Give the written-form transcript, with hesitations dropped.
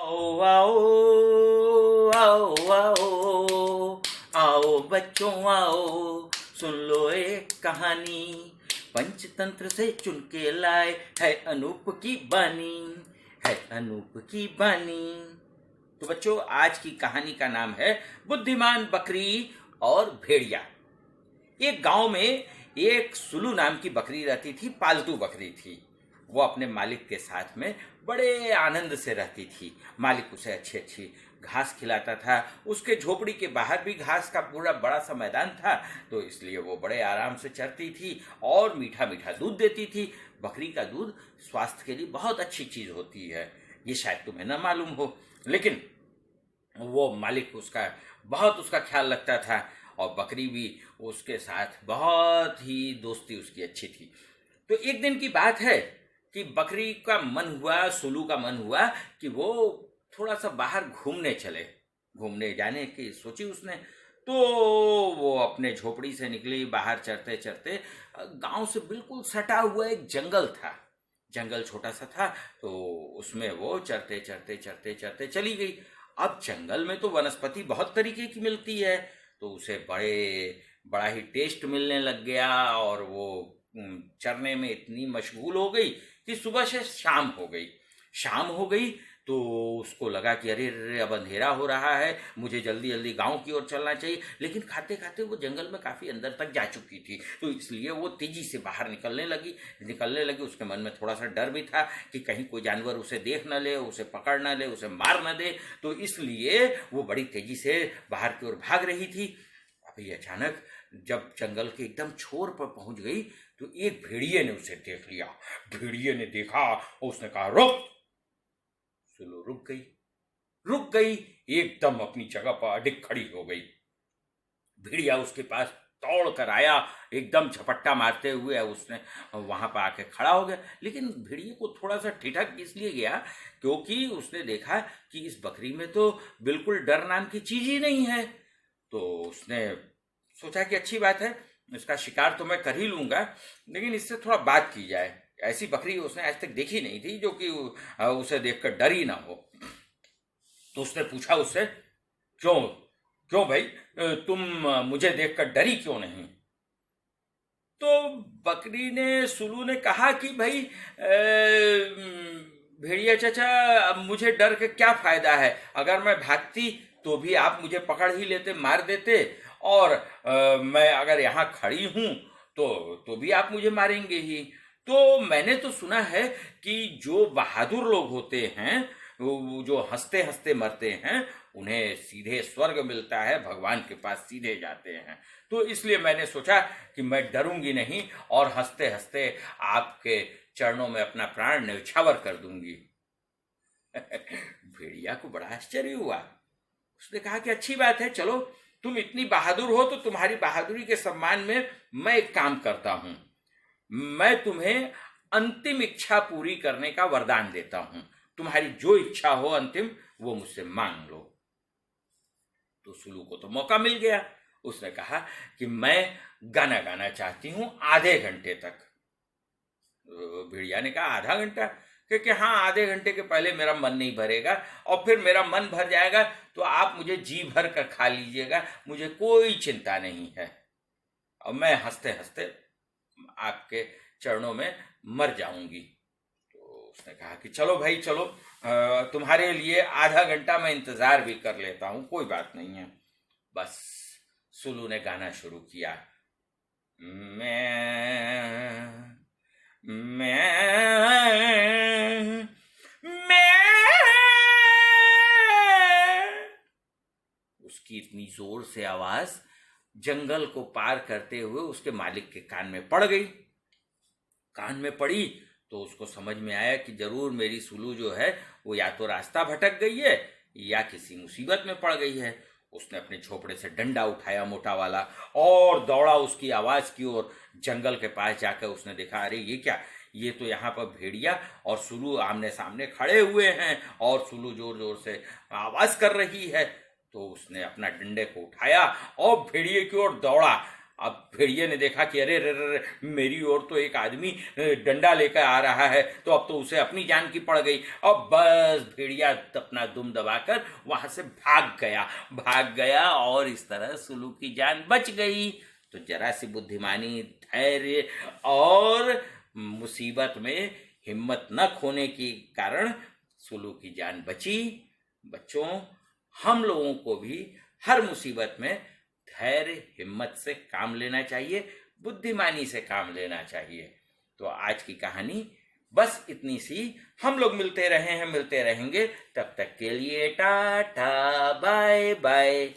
आओ आओ आओ आओ आओ बच्चों आओ, सुन लो एक कहानी। पंचतंत्र से चुन के लाए है अनूप की बानी, है अनूप की बानी। तो बच्चों, आज की कहानी का नाम है बुद्धिमान बकरी और भेड़िया। एक गांव में एक सुलू नाम की बकरी रहती थी, पालतू बकरी थी। वो अपने मालिक के साथ में बड़े आनंद से रहती थी। मालिक उसे अच्छी अच्छी घास खिलाता था। उसके झोपड़ी के बाहर भी घास का पूरा बड़ा सा मैदान था, तो इसलिए वो बड़े आराम से चरती थी और मीठा मीठा दूध देती थी। बकरी का दूध स्वास्थ्य के लिए बहुत अच्छी चीज होती है, ये शायद तुम्हें न मालूम हो, लेकिन वो मालिक बहुत उसका ख्याल रखता था और बकरी भी उसके साथ बहुत ही दोस्ती उसकी अच्छी थी। तो एक दिन की बात है कि बकरी का मन हुआ, सुलू का मन हुआ कि वो थोड़ा सा बाहर घूमने जाने की सोची उसने। तो वो अपने झोपड़ी से निकली। बाहर चरते चरते गांव से बिल्कुल सटा हुआ एक जंगल था। जंगल छोटा सा था, तो उसमें वो चरते चरते चरते चरते चली गई। अब जंगल में तो वनस्पति बहुत तरीके की मिलती है, तो उसे बड़ा ही टेस्ट मिलने लग गया और वो चरने में इतनी मशगूल हो गई कि सुबह से शाम हो गई। तो उसको लगा कि अरे अरे अब अंधेरा हो रहा है, मुझे जल्दी जल्दी गांव की ओर चलना चाहिए। लेकिन खाते खाते वो जंगल में काफी अंदर तक जा चुकी थी, तो इसलिए वो तेजी से बाहर निकलने लगी। उसके मन में थोड़ा सा डर भी था कि कहीं कोई जानवर उसे देख न ले, उसे पकड़ न ले, उसे मार न दे। तो इसलिए वो बड़ी तेजी से बाहर की ओर भाग रही थी। अभी अचानक जब जंगल के एकदम छोर पर पहुंच गई, तो एक भेड़िए ने उसे देख लिया। भेड़िए ने देखा और उसने कहा, रुक। सुलू रुक गई, एकदम अपनी जगह पर अडिग खड़ी हो गई। भेड़िया उसके पास दौड़ कर आया, एकदम झपट्टा मारते हुए उसने वहां पर आके खड़ा हो गया। लेकिन भेड़िए को थोड़ा सा ठिठक इसलिए गया क्योंकि उसने देखा कि इस बकरी में तो बिल्कुल डर नाम की चीज ही नहीं है। तो उसने सोचा कि अच्छी बात है, इसका शिकार तो मैं कर ही लूंगा, लेकिन इससे थोड़ा बात की जाए। ऐसी बकरी उसने आज तक देखी नहीं थी जो कि उसे देखकर डरी ना हो। तो उसने पूछा उससे, क्यों भाई, तुम मुझे देखकर डरी क्यों नहीं? तो सुलू ने कहा कि भाई भेड़िया चाचा, अब मुझे डर के क्या फायदा है? अगर मैं भागती तो भी आप मुझे पकड़ ही लेते, मार देते, और मैं अगर यहाँ खड़ी हूं तो भी आप मुझे मारेंगे ही। तो मैंने तो सुना है कि जो बहादुर लोग होते हैं, वो जो हंसते हंसते मरते हैं, उन्हें सीधे स्वर्ग मिलता है, भगवान के पास सीधे जाते हैं। तो इसलिए मैंने सोचा कि मैं डरूंगी नहीं और हंसते हंसते आपके चरणों में अपना प्राण न्यौछावर कर दूंगी। भेड़िया को बड़ा आश्चर्य हुआ। उसने कहा कि अच्छी बात है, चलो तुम इतनी बहादुर हो तो तुम्हारी बहादुरी के सम्मान में मैं एक काम करता हूं। मैं तुम्हें अंतिम इच्छा पूरी करने का वरदान देता हूं। तुम्हारी जो इच्छा हो अंतिम, वो मुझसे मांग लो। तो सुलू को तो मौका मिल गया। उसने कहा कि मैं गाना गाना चाहती हूं आधे घंटे तक। भेड़िया ने कहा, आधा घंटा? क्योंकि हाँ, आधे घंटे के पहले मेरा मन नहीं भरेगा, और फिर मेरा मन भर जाएगा तो आप मुझे जी भर कर खा लीजिएगा, मुझे कोई चिंता नहीं है, और मैं हंसते हंसते आपके चरणों में मर जाऊंगी। तो उसने कहा कि चलो भाई चलो, तुम्हारे लिए आधा घंटा मैं इंतजार भी कर लेता हूं, कोई बात नहीं है। बस सुलू ने गाना शुरू किया। उसकी इतनी जोर से आवाज जंगल को पार करते हुए उसके मालिक के कान में पड़ गई। कान में पड़ी तो उसको समझ में आया कि जरूर मेरी सुलू जो है वो या तो रास्ता भटक गई है या किसी मुसीबत में पड़ गई है। उसने अपने झोपड़े से डंडा उठाया मोटा वाला और दौड़ा उसकी आवाज की ओर। जंगल के पास जाकर उसने देखा, अरे ये क्या, ये तो यहाँ पर भेड़िया और सुलू आमने सामने खड़े हुए हैं और सुलू जोर जोर से आवाज कर रही है। तो उसने अपना डंडे को उठाया और भेड़िए की ओर दौड़ा। अब भेड़िए ने देखा कि अरे रे रे, मेरी ओर तो एक आदमी डंडा लेकर आ रहा है, तो अब तो उसे अपनी जान की पड़ गई। अब बस भेड़िया अपना दुम दबाकर वहां से भाग गया और इस तरह सुलू की जान बच गई। तो जरा सी बुद्धिमानी, धैर्य और मुसीबत में हिम्मत न खोने के कारण सुलू की जान बची। बच्चों, हम लोगों को भी हर मुसीबत में धैर्य हिम्मत से काम लेना चाहिए, बुद्धिमानी से काम लेना चाहिए। तो आज की कहानी बस इतनी सी। हम लोग मिलते रहेंगे, तब तक के लिए टाटा बाय बाय।